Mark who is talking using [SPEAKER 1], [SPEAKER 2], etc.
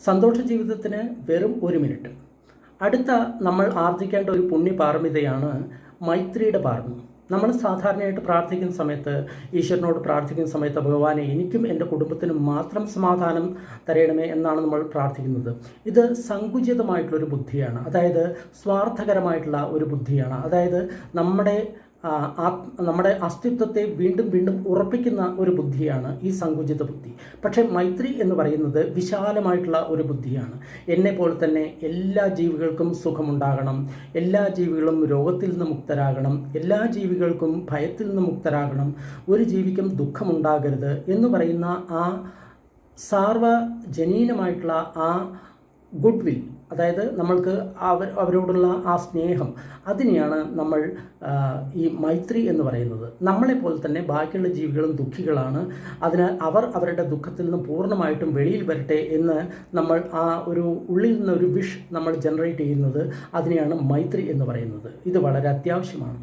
[SPEAKER 1] സന്തോഷ ജീവിതത്തിന് വെറും 1 മിനിറ്റ്. അടുത്ത നമ്മൾ ആർജിക്കേണ്ട ഒരു പുണ്യപാരമിതയാണ് മൈത്രിയുടെ പാരമ്യം. നമ്മൾ സാധാരണയായിട്ട് പ്രാർത്ഥിക്കുന്ന സമയത്ത്, ഈശ്വരനോട് പ്രാർത്ഥിക്കുന്ന സമയത്ത്, ഭഗവാനെ എനിക്കും എൻ്റെ കുടുംബത്തിനും മാത്രം സമാധാനം തരയണമേ എന്നാണ് നമ്മൾ പ്രാർത്ഥിക്കുന്നത്. ഇത് സങ്കുചിതമായിട്ടുള്ളൊരു ബുദ്ധിയാണ്, അതായത് സ്വാർത്ഥകരമായിട്ടുള്ള ഒരു ബുദ്ധിയാണ്. അതായത് നമ്മുടെ അസ്തിത്വത്തെ വീണ്ടും വീണ്ടും ഉറപ്പിക്കുന്ന ഒരു ബുദ്ധിയാണ് ഈ സങ്കുചിത ബുദ്ധി. പക്ഷേ മൈത്രി എന്ന് പറയുന്നത് വിശാലമായിട്ടുള്ള ഒരു ബുദ്ധിയാണ്. എന്നെപ്പോലെ തന്നെ എല്ലാ ജീവികൾക്കും സുഖമുണ്ടാകണം, എല്ലാ ജീവികളും രോഗത്തിൽ നിന്ന് മുക്തരാകണം, എല്ലാ ജീവികൾക്കും ഭയത്തിൽ നിന്ന് മുക്തരാകണം, ഒരു ജീവിക്കും ദുഃഖമുണ്ടാകരുത് എന്ന് പറയുന്ന ആ സാർവജനീനമായിട്ടുള്ള ആ ഗുഡ് വിൽ, അതായത് നമ്മൾക്ക് അവരോടുള്ള ആ സ്നേഹം, അതിനെയാണ് നമ്മൾ ഈ മൈത്രി എന്ന് പറയുന്നത്. നമ്മളെപ്പോലെ തന്നെ ബാക്കിയുള്ള ജീവികളും ദുഃഖികളാണ്. അതിനാൽ അവർ അവരുടെ ദുഃഖത്തിൽ നിന്ന് പൂർണ്ണമായിട്ടും വെളിയിൽ വരട്ടെ എന്ന് നമ്മൾ ആ ഒരു ഉള്ളിൽ നിന്നൊരു വിഷ് നമ്മൾ ജനറേറ്റ് ചെയ്യുന്നത്, അതിനെയാണ് മൈത്രി എന്ന് പറയുന്നത്. ഇത് വളരെ അത്യാവശ്യമാണ്.